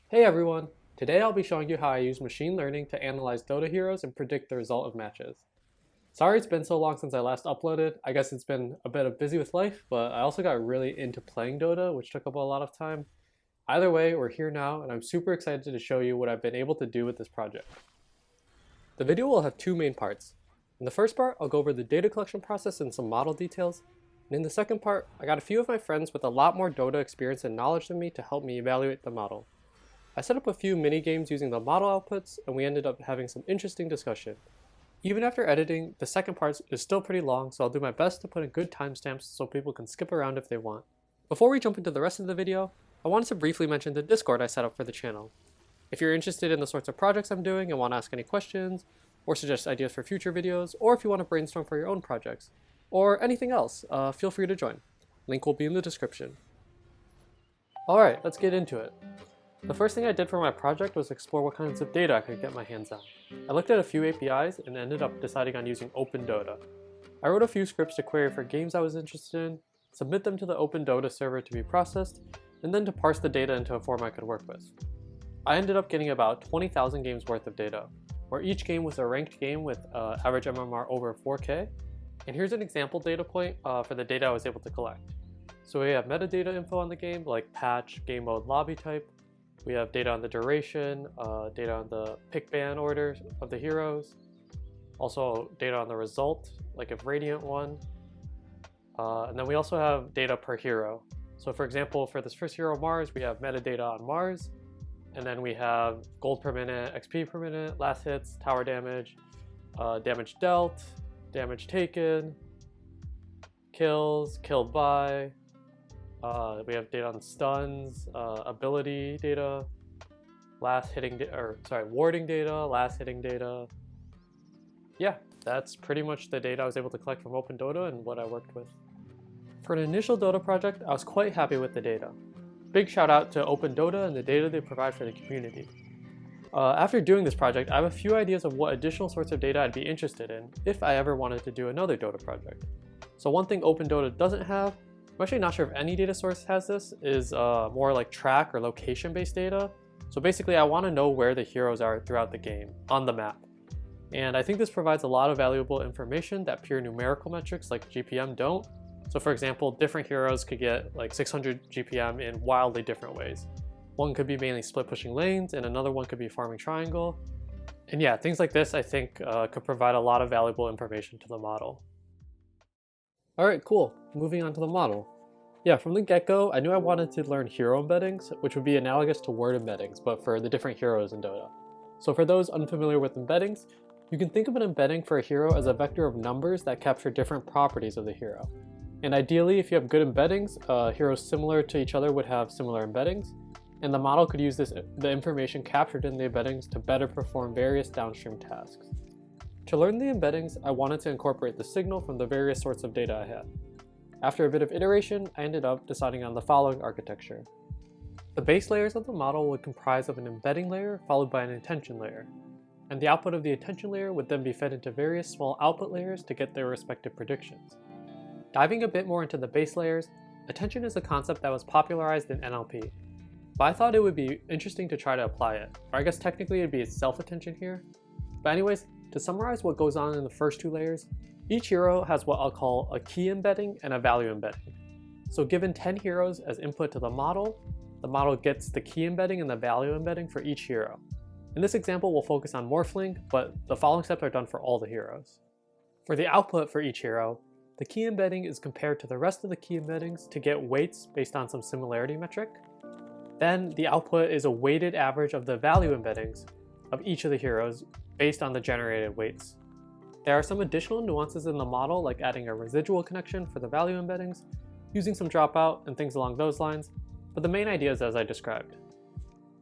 Hey everyone! Today I'll be showing you how I use machine learning to analyze Dota heroes and predict the result of matches. Sorry it's been so long since I last uploaded. I guess it's been a bit of busy with life, but I also got really into playing Dota, which took up a lot of time. Either way, we're here now, and I'm super excited to show you what I've been able to do with this project. The video will have two main parts. In the first part, I'll go over the data collection process and some model details. And in the second part, I got a few of my friends with a lot more Dota experience and knowledge than me to help me evaluate the model. I set up a few mini games using the model outputs, and we ended up having some interesting discussion. Even after editing, the second part is still pretty long, so I'll do my best to put in good timestamps so people can skip around if they want. Before we jump into the rest of the video, I wanted to briefly mention the Discord I set up for the channel. If you're interested in the sorts of projects I'm doing and want to ask any questions, or suggest ideas for future videos, or if you want to brainstorm for your own projects, or anything else, feel free to join. Link will be in the description. Alright, let's get into it. The first thing I did for my project was explore what kinds of data I could get my hands on. I looked at a few APIs and ended up deciding on using OpenDota. I wrote a few scripts to query for games I was interested in, submit them to the OpenDota server to be processed, and then to parse the data into a form I could work with. I ended up getting about 20,000 games worth of data, where each game was a ranked game with average MMR over 4K. And here's an example data point for the data I was able to collect. So we have metadata info on the game, like patch, game mode, lobby type. We have data on the duration, data on the pick ban order of the heroes, also data on the result, like if Radiant won. And then we also have data per hero. So for example, for this first hero Mars, we have metadata on Mars, and then we have gold per minute, XP per minute, last hits, tower damage, damage dealt, damage taken, kills, killed by. We have data on stuns, ability data, warding data, last hitting data. Yeah, that's pretty much the data I was able to collect from OpenDota and what I worked with. For an initial Dota project, I was quite happy with the data. Big shout out to OpenDota and the data they provide for the community. After doing this project, I have a few ideas of what additional sorts of data I'd be interested in if I ever wanted to do another Dota project. So one thing OpenDota doesn't have, I'm actually not sure if any data source has this, is more like track or location based data. So basically I want to know where the heroes are throughout the game, on the map. And I think this provides a lot of valuable information that pure numerical metrics like GPM don't. So for example, different heroes could get like 600 GPM in wildly different ways. One could be mainly split pushing lanes, and another one could be farming triangle. And yeah, things like this I think could provide a lot of valuable information to the model. Alright, cool. Moving on to the model. Yeah, from the get-go, I knew I wanted to learn hero embeddings, which would be analogous to word embeddings, but for the different heroes in Dota. So for those unfamiliar with embeddings, you can think of an embedding for a hero as a vector of numbers that capture different properties of the hero. And ideally, if you have good embeddings, heroes similar to each other would have similar embeddings, and the model could use the information captured in the embeddings to better perform various downstream tasks. To learn the embeddings, I wanted to incorporate the signal from the various sorts of data I had. After a bit of iteration, I ended up deciding on the following architecture. The base layers of the model would comprise of an embedding layer followed by an attention layer, and the output of the attention layer would then be fed into various small output layers to get their respective predictions. Diving a bit more into the base layers, attention is a concept that was popularized in NLP, but I thought it would be interesting to try to apply it, or I guess technically it'd be self-attention here. But anyways, to summarize what goes on in the first two layers, each hero has what I'll call a key embedding and a value embedding. So given 10 heroes as input to the model gets the key embedding and the value embedding for each hero. In this example, we'll focus on Morphling, but the following steps are done for all the heroes. For the output for each hero, the key embedding is compared to the rest of the key embeddings to get weights based on some similarity metric. Then the output is a weighted average of the value embeddings of each of the heroes based on the generated weights. There are some additional nuances in the model, like adding a residual connection for the value embeddings, using some dropout and things along those lines, but the main idea is as I described.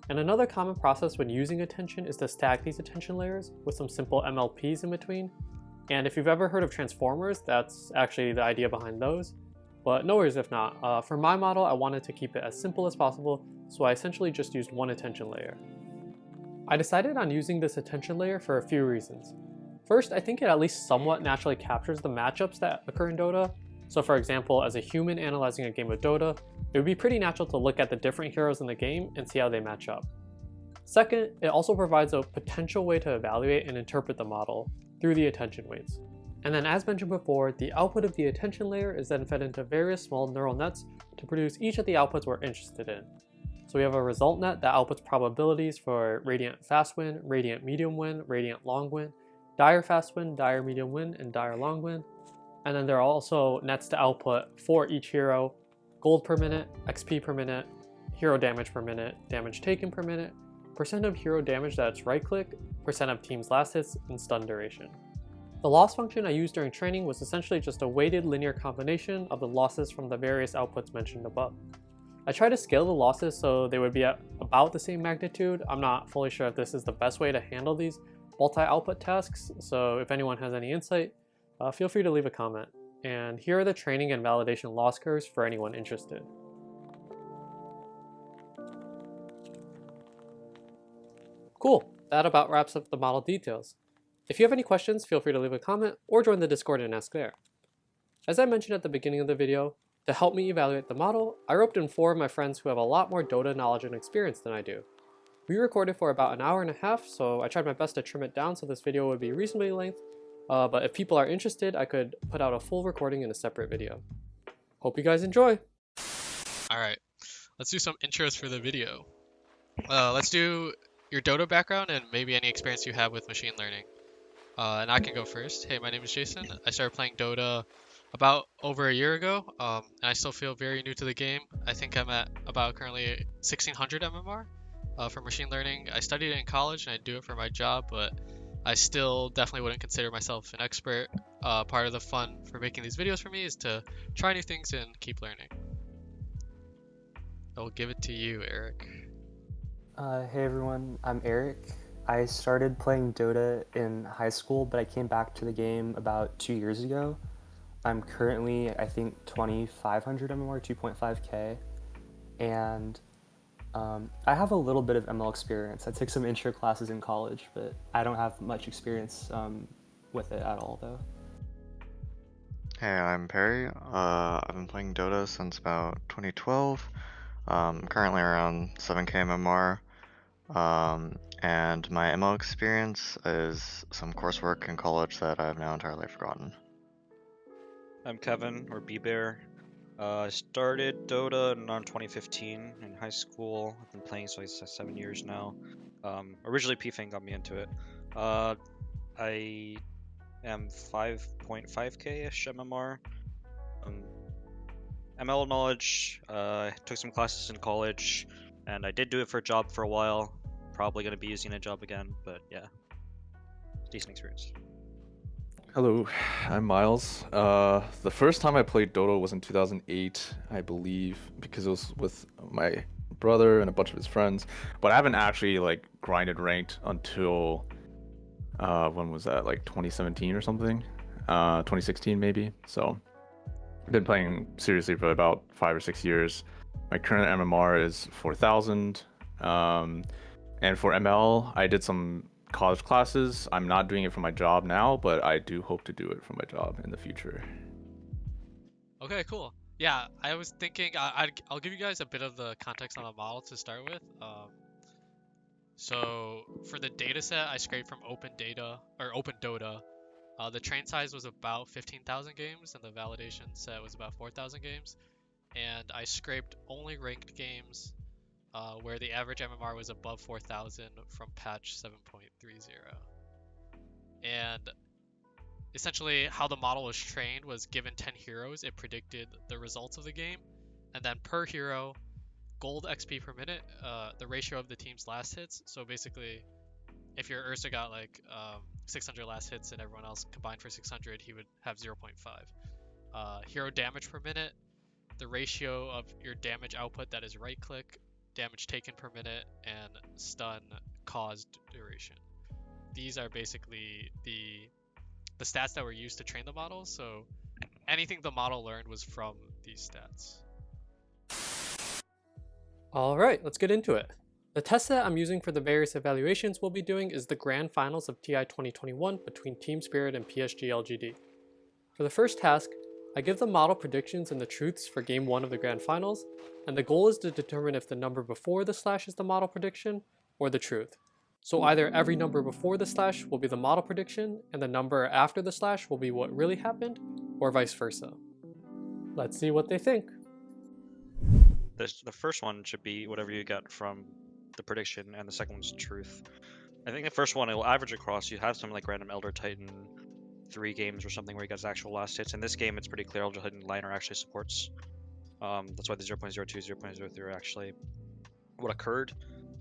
And another common process when using attention is to stack these attention layers with some simple MLPs in between. And if you've ever heard of transformers, that's actually the idea behind those. But no worries if not. For my model, I wanted to keep it as simple as possible, so I essentially just used one attention layer. I decided on using this attention layer for a few reasons. First, I think it at least somewhat naturally captures the matchups that occur in Dota. So for example, as a human analyzing a game of Dota, it would be pretty natural to look at the different heroes in the game and see how they match up. Second, it also provides a potential way to evaluate and interpret the model through the attention weights. And then as mentioned before, the output of the attention layer is then fed into various small neural nets to produce each of the outputs we're interested in. So we have a result net that outputs probabilities for radiant fast win, radiant medium win, radiant long win, dire fast win, dire medium win, and dire long win. And then there are also nets to output for each hero, gold per minute, XP per minute, hero damage per minute, damage taken per minute, percent of hero damage that's right click, percent of team's last hits, and stun duration. The loss function I used during training was essentially just a weighted linear combination of the losses from the various outputs mentioned above. I tried to scale the losses so they would be at about the same magnitude. I'm not fully sure if this is the best way to handle these multi-output tasks, so if anyone has any insight, feel free to leave a comment. And here are the training and validation loss curves for anyone interested. Cool, that about wraps up the model details. If you have any questions, feel free to leave a comment or join the Discord and ask there. As I mentioned at the beginning of the video, to help me evaluate the model, I roped in 4 of my friends who have a lot more Dota knowledge and experience than I do. We recorded for about an hour and a half, so I tried my best to trim it down so this video would be reasonably length, but if people are interested, I could put out a full recording in a separate video. Hope you guys enjoy! Alright, let's do some intros for the video. Let's do your Dota background and maybe any experience you have with machine learning. And I can go first. Hey, my name is Jason. I started playing Dota about over a year ago, and I still feel very new to the game. I think I'm at about currently 1600 MMR for machine learning. I studied it in college and I do it for my job, but I still definitely wouldn't consider myself an expert. Part of the fun for making these videos for me is to try new things and keep learning. I will give it to you, Eric. Hey everyone, I'm Eric. I started playing Dota in high school, but I came back to the game about 2 years ago. I'm currently, I think, 2500 MMR, 2.5k, and I have a little bit of ML experience. I took some intro classes in college, but I don't have much experience with it at all, though. Hey, I'm Perry. I've been playing Dota since about 2012. Currently around 7k MMR. And my ML experience is some coursework in college that I've now entirely forgotten. I'm Kevin, or B-Bear. I started Dota around 2015 in high school. I've been playing for 7 years now. Originally P-Fang got me into it. I am 5.5k-ish MMR. ML knowledge, took some classes in college, and I did do it for a job for a while. Probably going to be using a job again, but yeah, decent experience. Hello, I'm Miles. The first time I played Dota was in 2008, I believe, because it was with my brother and a bunch of his friends. But I haven't actually like grinded ranked until when was that? Like 2017 or something? 2016 maybe. So I've been playing seriously for about 5 or 6 years. My current MMR is 4,000. And for ML, I did some college classes. I'm not doing it for my job now, but I do hope to do it for my job in the future. Okay, cool. Yeah, I was thinking I'll give you guys a bit of the context on the model to start with. So for the data set, I scraped from Open Dota. The train size was about 15,000 games, and the validation set was about 4,000 games. And I scraped only ranked games where the average MMR was above 4,000 from patch 7.30. And essentially how the model was trained was given 10 heroes, it predicted the results of the game, and then per hero, gold XP per minute, the ratio of the team's last hits. So basically, if your Ursa got like 600 last hits and everyone else combined for 600, he would have 0.5. Hero damage per minute, the ratio of your damage output that is right click, damage taken per minute, and stun caused duration. These are basically the stats that were used to train the model, so anything the model learned was from these stats. Alright, let's get into it. The test set I'm using for the various evaluations we'll be doing is the Grand Finals of TI 2021 between Team Spirit and PSG LGD. For the first task, I give the model predictions and the truths for Game 1 of the Grand Finals, and the goal is to determine if the number before the slash is the model prediction, or the truth. So either every number before the slash will be the model prediction and the number after the slash will be what really happened, or vice versa. Let's see what they think. The first one should be whatever you get from the prediction, and the second one's truth. I think the first one, it'll average across. You have some like random Elder Titan 3 games or something where he gets actual last hits. In this game, it's pretty clear Elder Titan liner actually supports. That's why the 0.02, 0.03 are actually what occurred.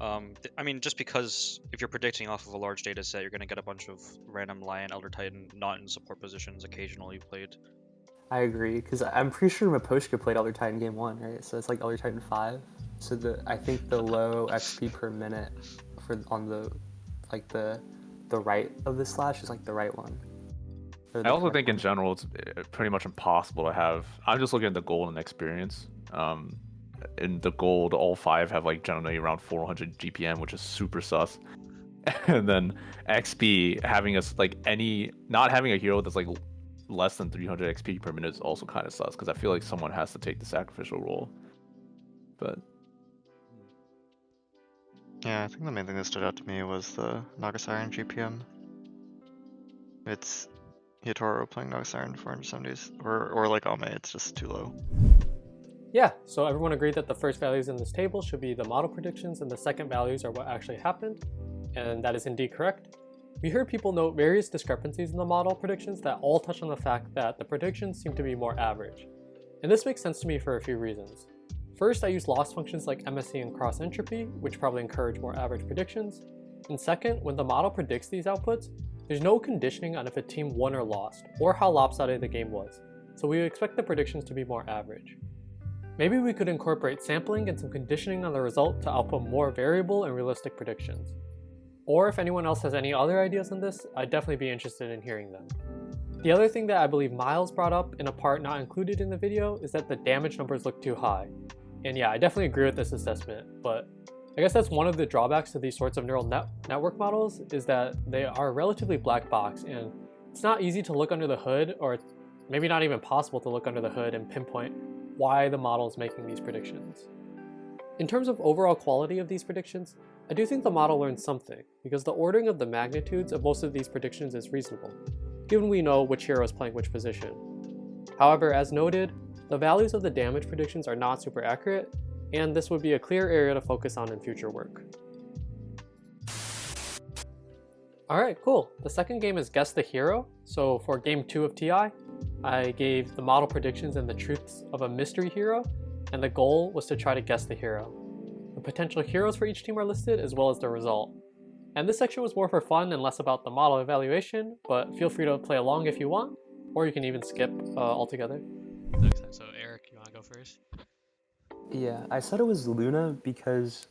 I mean, just because if you're predicting off of a large data set, you're going to get a bunch of random Lion, Elder Titan, not in support positions occasionally played. I agree, because I'm pretty sure Maposhka played Elder Titan game 1, right? So it's like Elder Titan 5. So I think the low XP per minute on the right of the slash is like the right one. I also think in general it's pretty much impossible to have. I'm just looking at the gold and experience. In the gold, all 5 have like generally around 400 GPM, which is super sus. And then XP having not having a hero that's like less than 300 XP per minute is also kind of sus, because I feel like someone has to take the sacrificial role. But Yeah, I think the main thing that stood out to me was the Nagasiren GPM. It's Yatoro playing Nagasiren 470s, or like Ame, it's just too low. Yeah, so everyone agreed that the first values in this table should be the model predictions and the second values are what actually happened, and that is indeed correct. We heard people note various discrepancies in the model predictions that all touch on the fact that the predictions seem to be more average. And this makes sense to me for a few reasons. First, I use loss functions like MSE and cross entropy, which probably encourage more average predictions. And second, when the model predicts these outputs, there's no conditioning on if a team won or lost, or how lopsided the game was, so we expect the predictions to be more average. Maybe we could incorporate sampling and some conditioning on the result to output more variable and realistic predictions. Or if anyone else has any other ideas on this, I'd definitely be interested in hearing them. The other thing that I believe Miles brought up in a part not included in the video is that the damage numbers look too high. And yeah, I definitely agree with this assessment, but I guess that's one of the drawbacks to these sorts of neural network models is that they are relatively black box, and it's not easy to look under the hood, or maybe not even possible to look under the hood and pinpoint why the model is making these predictions. In terms of overall quality of these predictions, I do think the model learned something, because the ordering of the magnitudes of most of these predictions is reasonable, given we know which hero is playing which position. However, as noted, the values of the damage predictions are not super accurate, and this would be a clear area to focus on in future work. Alright, cool. The second game is Guess the Hero. So for game 2 of TI, I gave the model predictions and the truths of a mystery hero, and the goal was to try to guess the hero. The potential heroes for each team are listed, as well as the result. And this section was more for fun and less about the model evaluation, but feel free to play along if you want, or you can even skip altogether. So Eric, you want to go first? Yeah, I said it was Luna because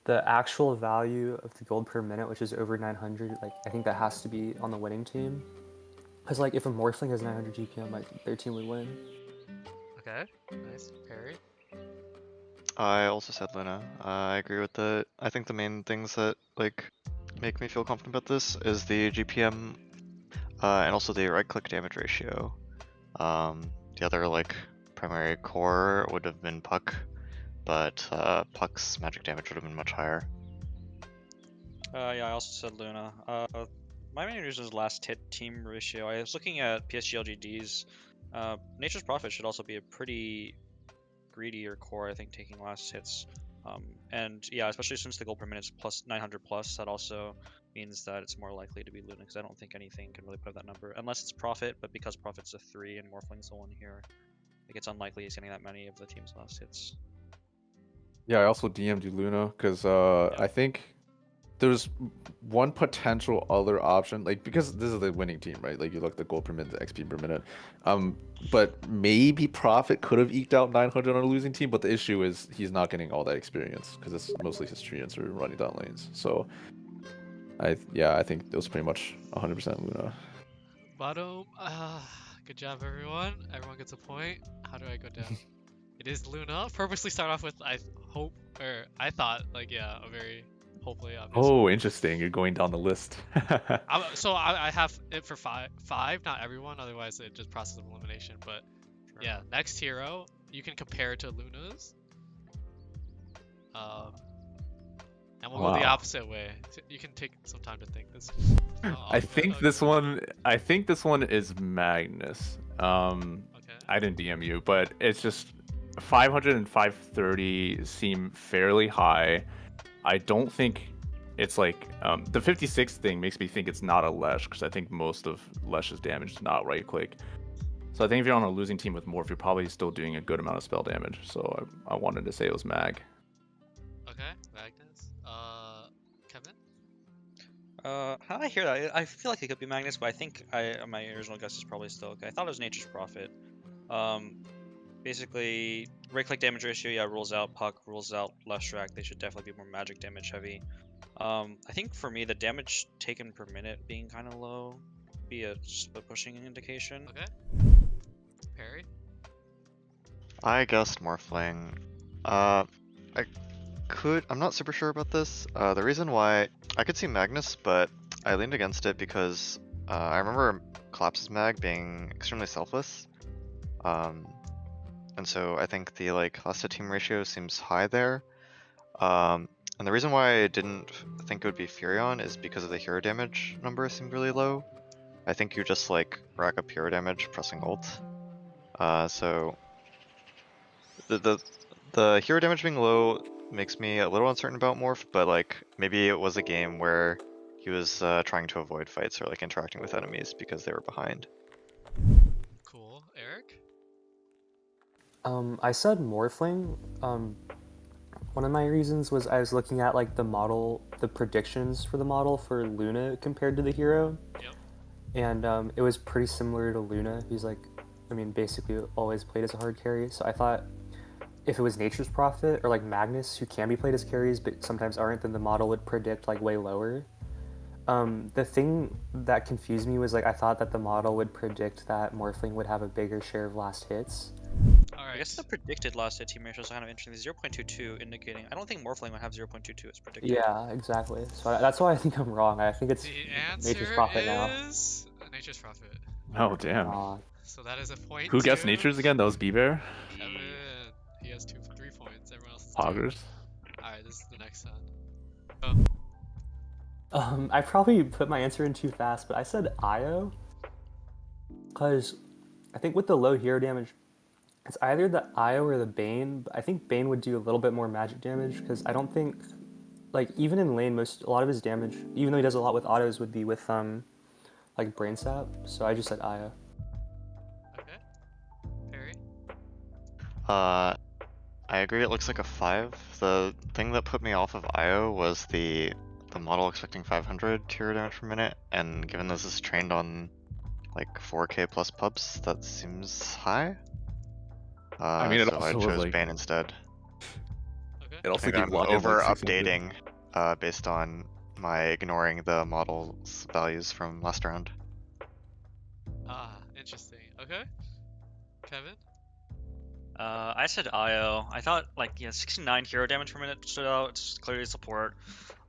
the actual value of the gold per minute, which is over 900, like I think that has to be on the winning team. Because like if a Morphling has 900 GPM, like their team would win. Okay, nice. Perry? I also said Luna. I agree with that. I think the main things that like make me feel confident about this is the GPM and also the right-click damage ratio. The other like primary core would have been Puck, but Puck's magic damage would have been much higher. Yeah, I also said Luna. My main reason is last hit team ratio. I was looking at PSG LGDs. Nature's Prophet should also be a pretty greedier core, I think, taking last hits. And yeah, especially since the gold per minute is plus 900 plus, that also means that it's more likely to be Luna, because I don't think anything can really put up that number unless it's Prophet. But because Prophet's a 3 and Morphling's a 1 here, I think it's unlikely he's getting that many of the team's last hits. yeah, I also DM'd you Luna because I think there's one potential other option, like because this is the winning team, right? Like you look at the gold per minute, the XP per minute. But maybe Prophet could have eked out 900 on a losing team, but the issue is he's not getting all that experience because it's mostly his treants are running down lanes. So I think it was pretty much 100% Luna. Bottom. Good job, everyone. Everyone gets a point. How do I go down? It is Luna. Purposely start off with I thought like a very hopefully obvious. Oh, interesting. You're going down the list. So I have it for five, not everyone. Otherwise, it just process of elimination. But Sure. yeah, next hero you can compare it to Luna's. And we'll go the Wow. opposite way. You can take some time to think this. I think this one is Magnus. Okay. I didn't DM you, but it's just 500 and 530 seem fairly high. I don't think it's like the 56 thing makes me think it's not a Lesh, because I think most of Lesh's damage is not right click. So I think if you're on a losing team with Morph, you're probably still doing a good amount of spell damage. So I wanted to say it was Mag. Okay, Magnus. Kevin? How did I hear that? I feel like it could be Magnus, but I think my original guess is probably still okay. I thought it was Nature's Prophet. Basically, right click damage ratio, yeah, rules out Puck, rules out Leshrac. They should definitely be more magic damage heavy. I think for me, the damage taken per minute being kind of low would be a pushing indication. Okay. Perry? I guessed Morphling. I'm not super sure about this. The reason why I could see Magnus, but I leaned against it because I remember Collapse's Mag being extremely selfless. And so I think the last hit team ratio seems high there. And the reason why I didn't think it would be Furion is because of the hero damage number seemed really low. I think you just rack up hero damage pressing ult. So the hero damage being low makes me a little uncertain about Morph, but maybe it was a game where he was trying to avoid fights or interacting with enemies because they were behind. Cool. Eric? I said Morphling. One of my reasons was I was looking at the model, the predictions for the model for Luna compared to the hero. Yep. And it was pretty similar to Luna. He's basically always played as a hard carry. So I thought if it was Nature's Prophet or Magnus, who can be played as carries but sometimes aren't, then the model would predict way lower. The thing that confused me was I thought that the model would predict that Morphling would have a bigger share of last hits. Alright. I guess the predicted last hit team ratio is kind of interesting. The 0.22 indicating I don't think Morphling would have 0.22 as predicted. Yeah, exactly. So that's why I think I'm wrong. I think it's The Nature's answer Prophet now. is Nature's Prophet. Oh damn. So that is a point. Who guessed to Nature's again? That was B-Bear? Kevin. He has 3 points. Everyone else is 2. Poggers. Alright, this is the next one. I probably put my answer in too fast, but I said Io. Because I think with the low hero damage, it's either the Io or the Bane. But I think Bane would do a little bit more magic damage, because I don't think, even in lane, a lot of his damage, even though he does a lot with autos, would be with, Brain Sap. So I just said Io. Okay. Perry? I agree, it looks like a 5. The thing that put me off of Io was the model expecting 500 hero damage per minute, and given this is trained on 4k plus pubs, that seems high. I mean, it so also I was, chose Bane instead. Okay. It I also think gave I'm Lock over 600. updating based on my ignoring the model's values from last round. Ah, interesting. Okay. Kevin? I said Io. I thought 69 hero damage per minute stood out. It's clearly support.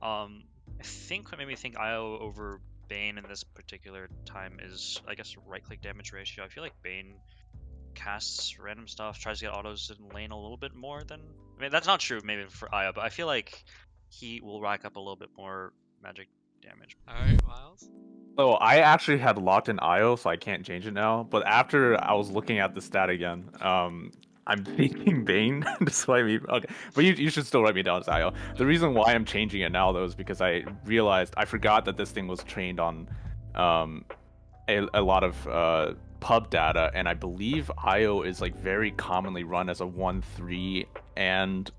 I think what made me think Io over Bane in this particular time is, I guess, right click damage ratio. I feel like Bane casts random stuff, tries to get autos in lane a little bit more than. I mean, that's not true maybe for Io, but I feel like he will rack up a little bit more magic damage. Alright, Miles? So I actually had locked in IO, so I can't change it now. But after I was looking at the stat again, I'm thinking Bane, despite me. Okay, but you should still write me down as IO. The reason why I'm changing it now, though, is because I realized I forgot that this thing was trained on a lot of pub data, and I believe IO is very commonly run as a 1-3 and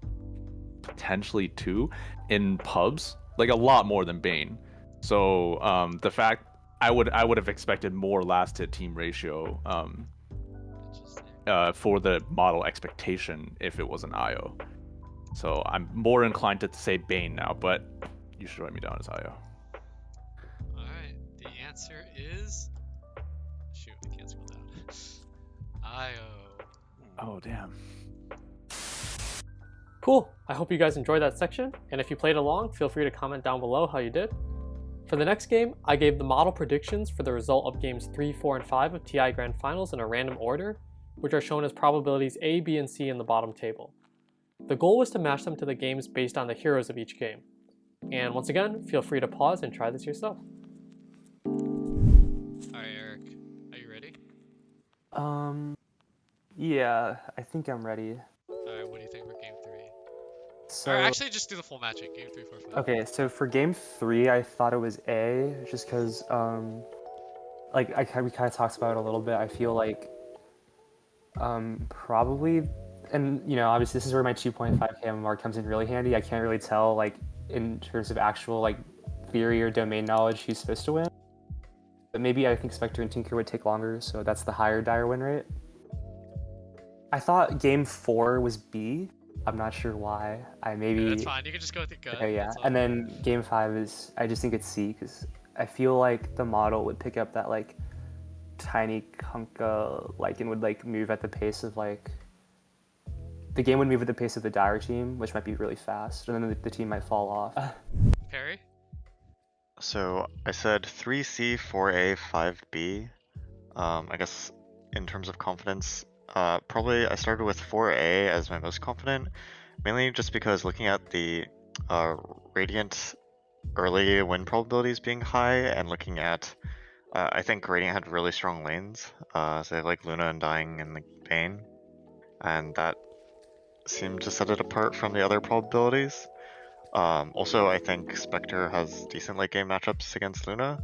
potentially 2 in pubs, a lot more than Bane. So the fact I would have expected more last hit team ratio for the model expectation if it was an IO. So I'm more inclined to say Bane now, but you should write me down as IO. Alright, the answer is... Shoot, I can't scroll down. Io. Oh damn. Cool. I hope you guys enjoyed that section, and if you played along, feel free to comment down below how you did. For the next game, I gave the model predictions for the result of games 3, 4, and 5 of TI Grand Finals in a random order, which are shown as probabilities A, B, and C in the bottom table. The goal was to match them to the games based on the heroes of each game. And once again, feel free to pause and try this yourself. Alright, Eric. Are you ready? Yeah, I think I'm ready. Alright, what do you think for game 3? So, Or actually, just do the full matching. Game 3, 4, 5. okay, so for game 3, I thought it was A, just because, like, we kind of talked about it a little bit. I feel like, probably, and, you know, obviously this is where my 2.5k MMR comes in really handy. I can't really tell, like, in terms of actual, like, theory or domain knowledge who's supposed to win. But maybe I think Spectre and Tinker would take longer, so that's the higher dire win rate. I thought game 4 was B. I'm not sure why. I maybe. That's fine. You can just go with your gut. Okay, yeah. That's all. And then game 5 is, I just think it's C, because I feel like the model would pick up that, like, tiny Kunkka, like, and would, like, move at the pace of, like, the game would move at the pace of the dire team, which might be really fast, and then the team might fall off. Perry? So I said 3C, 4A, 5B. I guess in terms of confidence, probably I started with 4A as my most confident, mainly just because looking at the Radiant early win probabilities being high, and looking at, I think Radiant had really strong lanes, so they have like Luna and Dying and the Bane, and that seemed to set it apart from the other probabilities. Also, I think Spectre has decent late game matchups against Luna,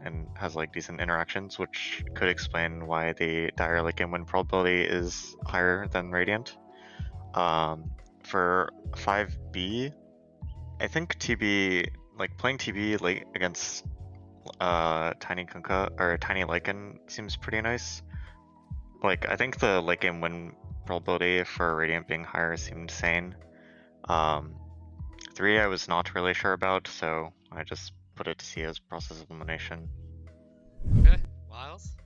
and has like decent interactions, which could explain why the dire late game win probability is higher than Radiant. For 5B, I think TB, like playing TB late against Tiny Kunkka or Tiny Lycan seems pretty nice. Like I think the late game win probability for Radiant being higher seemed sane. 3 I was not really sure about, so I just put it to C as process of elimination. Okay. Miles?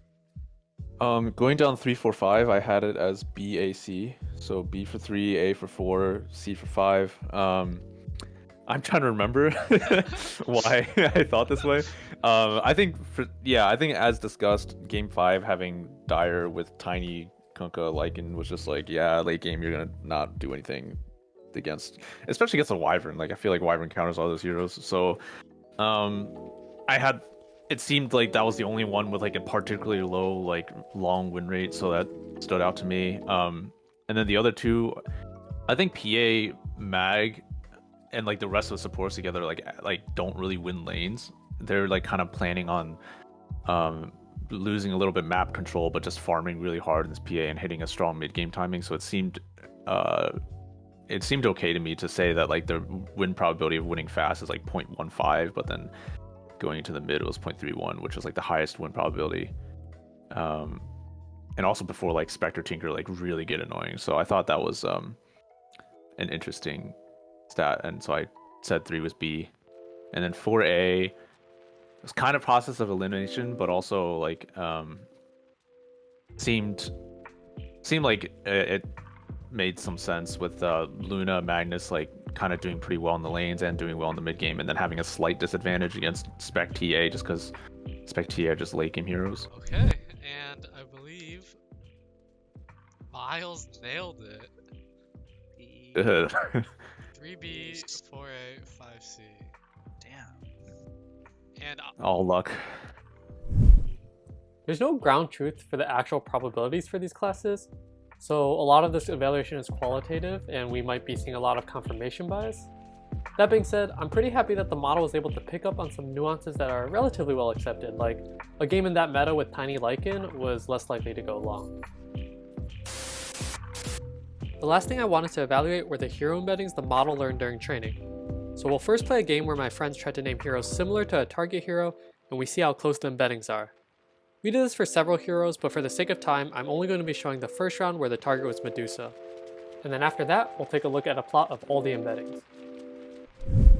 Going down 3, 4, 5, I had it as BAC. So B for 3, A for 4, C for 5. I'm trying to remember why I thought this way. I think as discussed, game 5 having Dire with Tiny Kunkka Lycan was just like, yeah, late game you're gonna not do anything against, especially against a Wyvern. Like I feel like Wyvern counters all those heroes. So it seemed like that was the only one with like a particularly low like long win rate, so that stood out to me. And then the other two, I think PA, Mag, and like the rest of the supports together like don't really win lanes. They're like kind of planning on losing a little bit map control, but just farming really hard in this PA and hitting a strong mid game timing. So it seemed okay to me to say that like the win probability of winning fast is like 0.15, but then going into the mid it was 0.31, which was like the highest win probability. And also before like Spectre Tinker like really get annoying. So I thought that was an interesting stat, and so I said 3 was B. And then 4A was kind of process of elimination, but also like seemed like it made some sense with Luna, Magnus like kind of doing pretty well in the lanes and doing well in the mid game, and then having a slight disadvantage against Spec TA just because Spec TA are just late game heroes. Okay, and I believe Miles nailed it. 3B, 4A, 5C. Damn. And All luck. There's no ground truth for the actual probabilities for these classes, so a lot of this evaluation is qualitative and we might be seeing a lot of confirmation bias. That being said, I'm pretty happy that the model was able to pick up on some nuances that are relatively well accepted, like a game in that meta with Tiny Lycan was less likely to go long. The last thing I wanted to evaluate were the hero embeddings the model learned during training. So we'll first play a game where my friends tried to name heroes similar to a target hero, and we see how close the embeddings are. We did this for several heroes, but for the sake of time, I'm only going to be showing the first round where the target was Medusa. And then after that, we'll take a look at a plot of all the embeddings.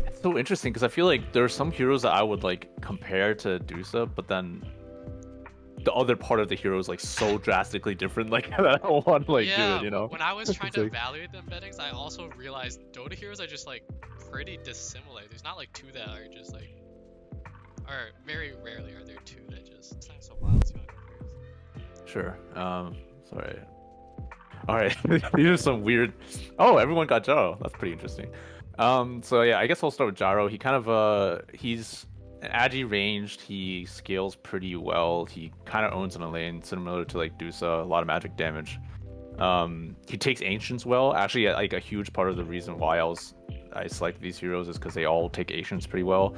It's so interesting because I feel like there are some heroes that I would like compare to Medusa, but then the other part of the hero is like so drastically different, like that I don't want to like do it, you know? When I was trying It's to like- evaluate the embeddings, I also realized Dota heroes are just like pretty dissimilar. There's not like two that are just like, or very rarely are there two that just sound so wild. You want to go first? Sure. Sorry. All right. These are some weird. Oh, everyone got Joe. That's pretty interesting. So yeah, I guess I'll start with Gyro. He kind of he's agi ranged. He scales pretty well. He kind of owns in a lane, similar to like Dusa. A lot of magic damage. He takes ancients well. Actually, like a huge part of the reason why I selected these heroes is because they all take ancients pretty well.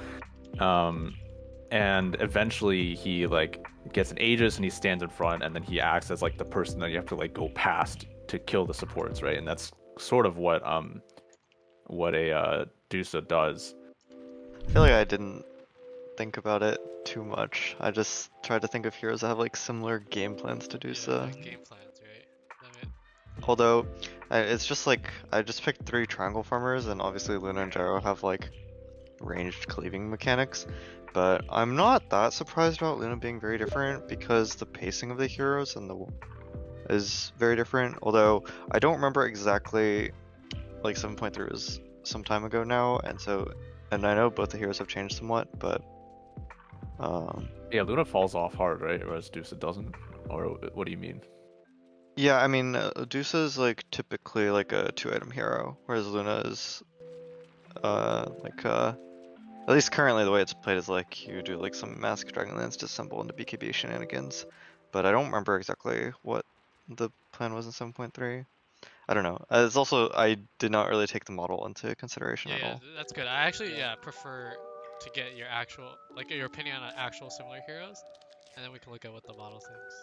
And eventually he like gets an Aegis and he stands in front, and then he acts as like the person that you have to like go past to kill the supports, right? And that's sort of what a Dusa does. I feel like I didn't think about it too much. I just tried to think of heroes that have like similar game plans to Dusa. Yeah, like game plans, right? I mean, Although, it's just like, I just picked 3 triangle farmers, and obviously Luna and Gyro have like ranged cleaving mechanics, but I'm not that surprised about Luna being very different because the pacing of the heroes is very different. Although I don't remember exactly, like 7.3 was some time ago now, and I know both the heroes have changed somewhat, but Yeah, Luna falls off hard, right? Whereas Dusa doesn't. Or what do you mean? yeah, I mean, Dusa is like typically like a 2-item hero, whereas Luna is at least currently the way it's played is like you do like some Mask Dragonlance disassemble into BKB shenanigans, but I don't remember exactly what the plan was in 7.3. I don't know. It's also, I did not really take the model into consideration at all. that's good. I actually prefer to get your actual your opinion on actual similar heroes, and then we can look at what the model thinks.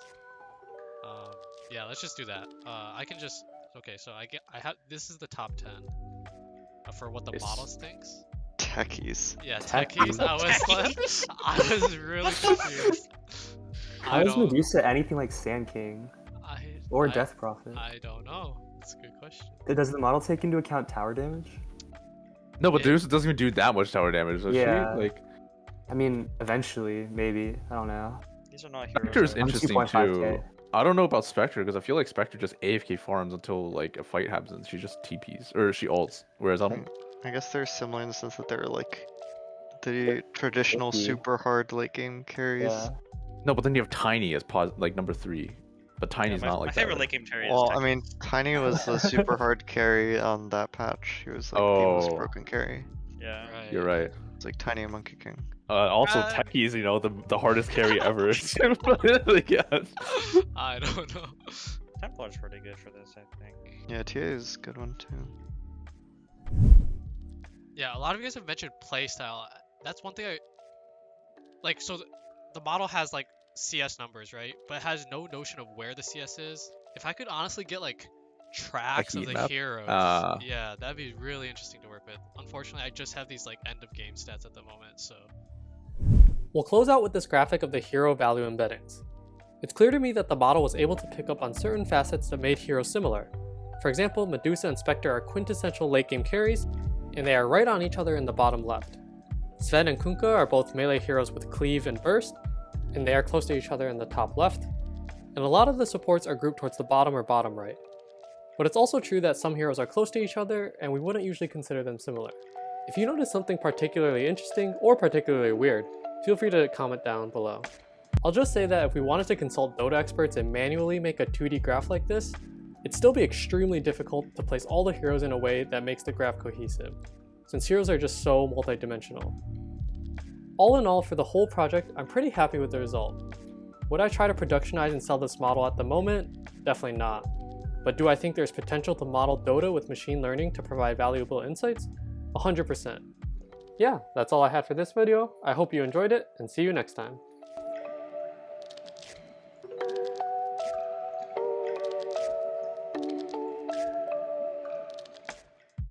Yeah, let's just do that. I can just so I have this is the top 10 for what the Nice. models thinks. Techies. Yeah, Techies. techies. I was really confused. How is Medusa anything like Sand King or Death Prophet? I don't know. That's a good question. Does the model take into account tower damage? No, but Yeah. Dusa doesn't even do that much tower damage, does Yeah. she? Like, I mean, eventually, maybe. I don't know. These are not Spectre's heroes. I'm interesting 2.5K. too. I don't know about Spectre because I feel like Spectre just AFK farms until like a fight happens and she just TPs or she ults. Whereas I don't. I guess they're similar in the sense that they're like the traditional Icky. super hard late game carries. Yeah. No, but then you have Tiny as like number 3, but Tiny's my, not like my that, favorite right? late game carry is Well, I Techies. mean, Tiny was the super hard carry on that patch. He was like the most Oh. broken carry. Yeah. Right. You're right. It's like Tiny and Monkey King. Also, Techie's, the hardest carry ever. Like, yeah. I don't know. Templar's pretty good for this, I think. Yeah, TA is a good one too. Yeah, a lot of you guys have mentioned playstyle. That's one thing I like. So the model has like CS numbers, right? But it has no notion of where the CS is. If I could honestly get like tracks of heat the map? heroes, Ah. yeah, that'd be really interesting to work with. Unfortunately, I just have these like end of game stats at the moment, so. We'll close out with this graphic of the hero value embeddings. It's clear to me that the model was able to pick up on certain facets that made heroes similar. For example, Medusa and Spectre are quintessential late game carries, and they are right on each other in the bottom left. Sven and Kunkka are both melee heroes with cleave and burst, and they are close to each other in the top left. And a lot of the supports are grouped towards the bottom or bottom right. But it's also true that some heroes are close to each other, and we wouldn't usually consider them similar. If you notice something particularly interesting or particularly weird, feel free to comment down below. I'll just say that if we wanted to consult Dota experts and manually make a 2D graph like this, it'd still be extremely difficult to place all the heroes in a way that makes the graph cohesive, since heroes are just so multidimensional. All in all, for the whole project, I'm pretty happy with the result. Would I try to productionize and sell this model at the moment? Definitely not. But do I think there's potential to model Dota with machine learning to provide valuable insights? 100%. Yeah, that's all I had for this video. I hope you enjoyed it, and see you next time.